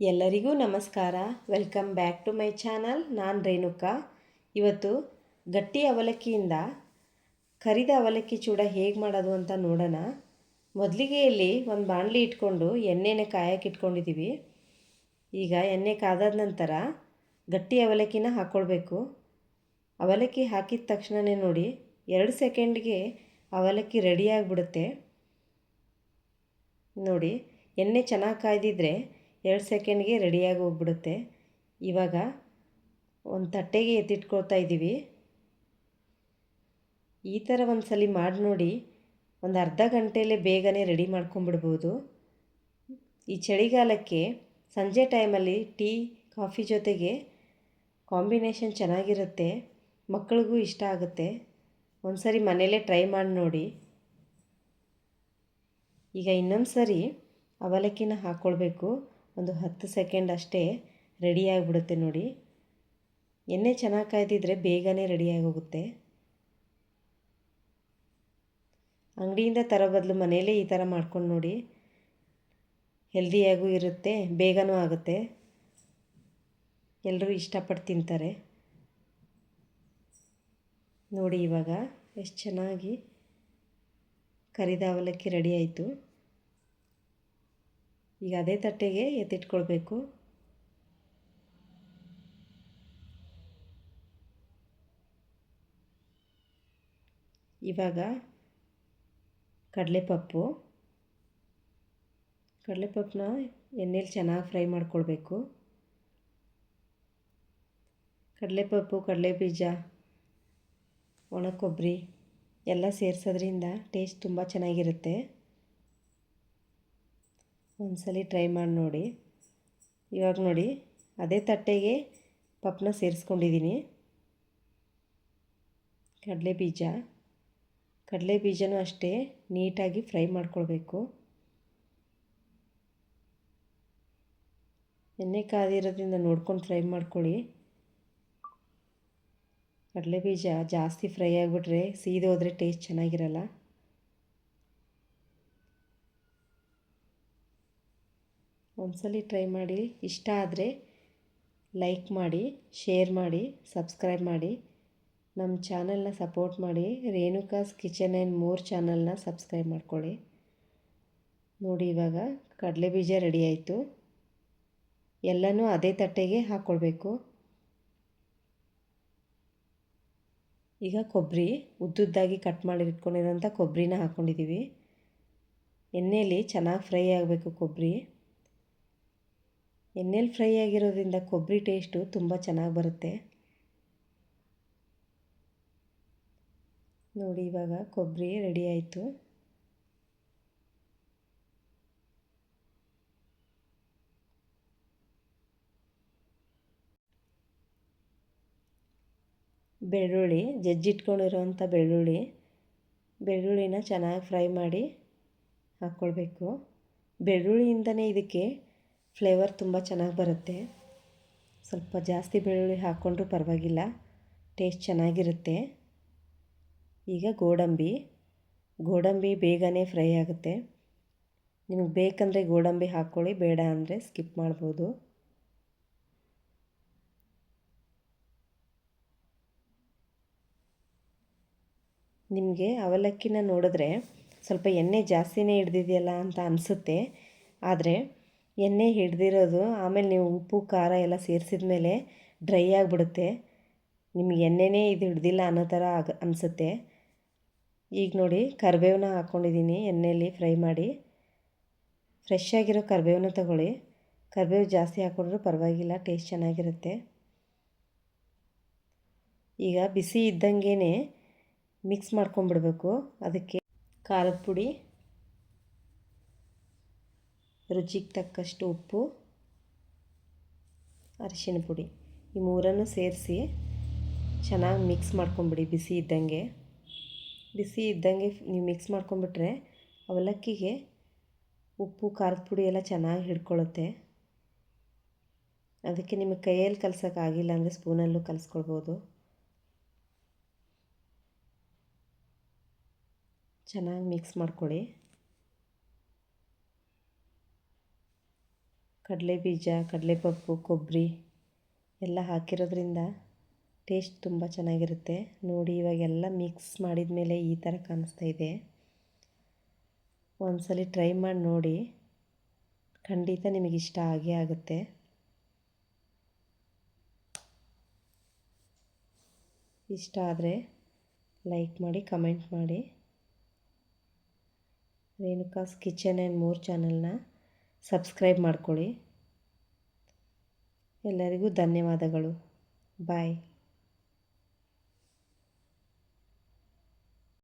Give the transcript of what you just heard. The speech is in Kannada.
ಎಲ್ಲರಿಗೂ ನಮಸ್ಕಾರ. Welcome back to my channel. ನಾನು ರೇಣುಕಾ. ಇವತ್ತು ಗಟ್ಟಿ ಅವಲಕ್ಕಿಯಿಂದ ಕರಿದ ಅವಲಕ್ಕಿ ಚೂಡ ಹೇಗೆ ಮಾಡೋದು ಅಂತ ನೋಡೋಣ. ಮೊದಲಿಗೆ ಇಲ್ಲಿ ಒಂದು ಬಾಣಲಿ ಇಟ್ಕೊಂಡು ಎಣ್ಣೆನ ಕಾಯಕ್ಕೆ ಇಟ್ಕೊಂಡಿದ್ದೀವಿ. ಈಗ ಎಣ್ಣೆ ಕಾದಾದ ನಂತರ ಗಟ್ಟಿ ಅವಲಕ್ಕಿನ ಹಾಕ್ಕೊಳ್ಬೇಕು. ಅವಲಕ್ಕಿ ಹಾಕಿದ ತಕ್ಷಣವೇ ನೋಡಿ 2 ಸೆಕೆಂಡ್ಗೆ ಅವಲಕ್ಕಿ ರೆಡಿಯಾಗಿಬಿಡುತ್ತೆ. ನೋಡಿ, ಎಣ್ಣೆ ಚೆನ್ನಾಗಿ ಕಾಯ್ದಿದ್ರೆ 2 ಸೆಕೆಂಡ್ಗೆ ರೆಡಿಯಾಗಿ ಹೋಗ್ಬಿಡುತ್ತೆ. ಇವಾಗ ಒಂದು ತಟ್ಟೆಗೆ ಎತ್ತಿಟ್ಕೊಳ್ತಾ ಇದ್ದೀವಿ. ಈ ಥರ ಒಂದು ಸಲ ಮಾಡಿ ನೋಡಿ, ಒಂದು ಅರ್ಧ ಗಂಟೆಯಲ್ಲೇ ಬೇಗನೆ ರೆಡಿ ಮಾಡ್ಕೊಂಬಿಡ್ಬೋದು. ಈ ಚಳಿಗಾಲಕ್ಕೆ ಸಂಜೆ ಟೈಮಲ್ಲಿ ಟೀ ಕಾಫಿ ಜೊತೆಗೆ ಕಾಂಬಿನೇಷನ್ ಚೆನ್ನಾಗಿರುತ್ತೆ. ಮಕ್ಕಳಿಗೂ ಇಷ್ಟ ಆಗುತ್ತೆ. ಒಂದು ಸರಿ ಮನೆಯಲ್ಲೇ ಟ್ರೈ ಮಾಡಿ ನೋಡಿ. ಈಗ ಇನ್ನೊಂದು ಸರಿ ಅವಲಕ್ಕಿನ ಹಾಕ್ಕೊಳ್ಬೇಕು. ಒಂದು 10 ಸೆಕೆಂಡ್ ಅಷ್ಟೇ ರೆಡಿಯಾಗಿಬಿಡುತ್ತೆ ನೋಡಿ. ಎಣ್ಣೆ ಚೆನ್ನಾಗಿ ಕಾಯ್ದಿದ್ರೆ ಬೇಗನೆ ರೆಡಿಯಾಗಿ ಹೋಗುತ್ತೆ. ಅಂಗಡಿಯಿಂದ ತರೋ ಬದಲು ಮನೆಯಲ್ಲೇ ಈ ಥರ ಮಾಡ್ಕೊಂಡು ನೋಡಿ. ಹೆಲ್ದಿಯಾಗೂ ಇರುತ್ತೆ, ಬೇಗನೂ ಆಗುತ್ತೆ. ಎಲ್ಲರೂ ಇಷ್ಟಪಟ್ಟು ತಿಂತಾರೆ. ನೋಡಿ, ಇವಾಗ ಎಷ್ಟು ಚೆನ್ನಾಗಿ ಕರಿದ ಅವಲಕ್ಕಿ ರೆಡಿ ಆಯಿತು. ಈಗ ಅದೇ ತಟ್ಟೆಗೆ ಎತ್ತಿಟ್ಕೊಳ್ಬೇಕು. ಇವಾಗ ಕಡಲೆಪಪ್ಪನ್ನ ಎಣ್ಣೆಲಿ ಚೆನ್ನಾಗಿ ಫ್ರೈ ಮಾಡ್ಕೊಳ್ಬೇಕು. ಕಡಲೆಪಪ್ಪು, ಕಡಲೆಬೀಜ, ಒಣ ಕೊಬ್ಬರಿ ಎಲ್ಲ ಸೇರಿಸೋದ್ರಿಂದ ಟೇಸ್ಟ್ ತುಂಬ ಚೆನ್ನಾಗಿರುತ್ತೆ. ಒಂದ್ಸಲಿ ಟ್ರೈ ಮಾಡಿ ನೋಡಿ. ಇವಾಗ ನೋಡಿ, ಅದೇ ತಟ್ಟೆಗೆ ಪಪ್ಪನ್ನ ಸೇರಿಸ್ಕೊಂಡಿದ್ದೀನಿ. ಕಡಲೆಬೀಜನೂ ಅಷ್ಟೇ ನೀಟಾಗಿ ಫ್ರೈ ಮಾಡ್ಕೊಳ್ಬೇಕು. ಎಣ್ಣೆ ಕಾದಿರೋದ್ರಿಂದ ನೋಡ್ಕೊಂಡು ಫ್ರೈ ಮಾಡ್ಕೊಳ್ಳಿ. ಕಡಲೆಬೀಜ ಜಾಸ್ತಿ ಫ್ರೈ ಆಗಿಬಿಟ್ರೆ ಸೀದೋದ್ರೆ ಟೇಸ್ಟ್ ಚೆನ್ನಾಗಿರಲ್ಲ. ಒಂದ್ಸಲಿ ಟ್ರೈ ಮಾಡಿ. ಇಷ್ಟ ಆದರೆ ಲೈಕ್ ಮಾಡಿ, ಶೇರ್ ಮಾಡಿ, ಸಬ್ಸ್ಕ್ರೈಬ್ ಮಾಡಿ. ನಮ್ಮ ಚಾನಲ್ನ ಸಪೋರ್ಟ್ ಮಾಡಿ. ರೇಣುಕಾಸ್ ಕಿಚನ್ ಆ್ಯಂಡ್ ಮೋರ್ ಚಾನಲ್ನ ಸಬ್ಸ್ಕ್ರೈಬ್ ಮಾಡ್ಕೊಳ್ಳಿ. ನೋಡಿ, ಇವಾಗ ಕಡಲೆಬೀಜ ರೆಡಿ ಆಯಿತು. ಎಲ್ಲನೂ ಅದೇ ತಟ್ಟೆಗೆ ಹಾಕ್ಕೊಳ್ಬೇಕು. ಈಗ ಕೊಬ್ಬರಿ ಉದ್ದುದ್ದಾಗಿ ಕಟ್ ಮಾಡಿ ಇಟ್ಕೊಂಡಿರೋಂಥ ಕೊಬ್ಬರಿನ ಹಾಕ್ಕೊಂಡಿದ್ದೀವಿ. ಎಣ್ಣೆಯಲ್ಲಿ ಚೆನ್ನಾಗಿ ಫ್ರೈ ಆಗಬೇಕು ಕೊಬ್ಬರಿ. ಎಣ್ಣೆಲಿ ಫ್ರೈ ಆಗಿರೋದ್ರಿಂದ ಕೊಬ್ಬರಿ ಟೇಸ್ಟು ತುಂಬ ಚೆನ್ನಾಗಿ ಬರುತ್ತೆ. ನೋಡಿ, ಇವಾಗ ಕೊಬ್ಬರಿ ರೆಡಿ ಆಯಿತು. ಬೆಳ್ಳುಳ್ಳಿ, ಜಜ್ಜಿಟ್ಕೊಂಡಿರೋವಂಥ ಬೆಳ್ಳುಳ್ಳಿನ ಚೆನ್ನಾಗಿ ಫ್ರೈ ಮಾಡಿ ಹಾಕ್ಕೊಳ್ಬೇಕು. ಬೆಳ್ಳುಳ್ಳಿಯಿಂದನೇ ಇದಕ್ಕೆ ಫ್ಲೇವರ್ ತುಂಬ ಚೆನ್ನಾಗಿ ಬರುತ್ತೆ. ಸ್ವಲ್ಪ ಜಾಸ್ತಿ ಬೆಳ್ಳುಳ್ಳಿ ಹಾಕ್ಕೊಂಡ್ರೂ ಪರವಾಗಿಲ್ಲ, ಟೇಸ್ಟ್ ಚೆನ್ನಾಗಿರುತ್ತೆ. ಈಗ ಗೋಡಂಬಿ ಬೇಗನೆ ಫ್ರೈ ಆಗುತ್ತೆ. ನಿಮಗೆ ಬೇಕಂದರೆ ಗೋಡಂಬಿ ಹಾಕ್ಕೊಳ್ಳಿ, ಬೇಡ ಅಂದರೆ ಸ್ಕಿಪ್ ಮಾಡ್ಬೋದು. ನಿಮಗೆ ಅವಲಕ್ಕಿನ ನೋಡಿದ್ರೆ ಸ್ವಲ್ಪ ಎಣ್ಣೆ ಜಾಸ್ತಿನೇ ಹಿಡ್ದಿದೆಯಲ್ಲ ಅಂತ ಅನಿಸುತ್ತೆ. ಆದರೆ ಎಣ್ಣೆ ಹಿಡ್ದಿರೋದು ಆಮೇಲೆ ನೀವು ಉಪ್ಪು ಖಾರ ಎಲ್ಲ ಸೇರಿಸಿದ ಮೇಲೆ ಡ್ರೈ ಆಗಿಬಿಡುತ್ತೆ. ನಿಮಗೆ ಎಣ್ಣೆನೇ ಇದು ಹಿಡ್ದಿಲ್ಲ ಅನ್ನೋ ಥರ ಅನಿಸುತ್ತೆ. ಈಗ ನೋಡಿ, ಕರಿಬೇವನ್ನ ಹಾಕ್ಕೊಂಡಿದ್ದೀನಿ ಎಣ್ಣೆಯಲ್ಲಿ ಫ್ರೈ ಮಾಡಿ. ಫ್ರೆಶ್ ಆಗಿರೋ ಕರಿಬೇವನ್ನ ತಗೊಳ್ಳಿ. ಕರಿಬೇವು ಜಾಸ್ತಿ ಹಾಕ್ಕೊಂಡ್ರೂ ಪರವಾಗಿಲ್ಲ, ಟೇಸ್ಟ್ ಚೆನ್ನಾಗಿರುತ್ತೆ. ಈಗ ಬಿಸಿ ಇದ್ದಂಗೆ ಮಿಕ್ಸ್ ಮಾಡ್ಕೊಂಬಿಡ್ಬೇಕು. ಅದಕ್ಕೆ ಖಾರದ ಪುಡಿ, ರುಚಿಗೆ ತಕ್ಕಷ್ಟು ಉಪ್ಪು, ಅರಿಶಿಣ ಪುಡಿ, ಈ ಮೂರನ್ನು ಸೇರಿಸಿ ಚೆನ್ನಾಗಿ ಮಿಕ್ಸ್ ಮಾಡ್ಕೊಂಬಿಡಿ. ಬಿಸಿ ಇದ್ದಂಗೆ ನೀವು ಮಿಕ್ಸ್ ಮಾಡ್ಕೊಂಬಿಟ್ರೆ ಅವಲಕ್ಕಿಗೆ ಉಪ್ಪು ಖಾರದ ಪುಡಿ ಎಲ್ಲ ಚೆನ್ನಾಗಿ ಹಿಡ್ಕೊಳ್ಳುತ್ತೆ. ಅದಕ್ಕೆ ನಿಮಗೆ ಕೈಯಲ್ಲಿ ಕಲಸೋಕ್ಕಾಗಿಲ್ಲ ಅಂದರೆ ಸ್ಪೂನಲ್ಲೂ ಕಲಿಸ್ಕೊಳ್ಬೋದು. ಚೆನ್ನಾಗಿ ಮಿಕ್ಸ್ ಮಾಡ್ಕೊಳ್ಳಿ. ಕಡಲೆ ಬೀಜ, ಕಡಲೆಪಪ್ಪು, ಕೊಬ್ಬರಿ ಎಲ್ಲ ಹಾಕಿರೋದ್ರಿಂದ ಟೇಸ್ಟ್ ತುಂಬ ಚೆನ್ನಾಗಿರುತ್ತೆ. ನೋಡಿ ಇವಾಗೆಲ್ಲ ಮಿಕ್ಸ್ ಮಾಡಿದ ಮೇಲೆ ಈ ಥರ ಕಾಣಿಸ್ತಾ ಇದೆ. ಒಂದ್ಸಲ ಟ್ರೈ ಮಾಡಿ ನೋಡಿ, ಖಂಡಿತ ನಿಮಗಿಷ್ಟ ಆಗೇ ಆಗುತ್ತೆ. ಇಷ್ಟ ಆದರೆ ಲೈಕ್ ಮಾಡಿ, ಕಮೆಂಟ್ ಮಾಡಿ. ರೇಣುಕಾಸ್ ಕಿಚನ್ ಆ್ಯಂಡ್ ಮೋರ್ ಚಾನಲ್ನ ಸಬ್ಸ್ಕ್ರೈಬ್ ಮಾಡ್ಕೊಳ್ಳಿ. ಎಲ್ಲರಿಗೂ ಧನ್ಯವಾದಗಳು. ಬಾಯ್.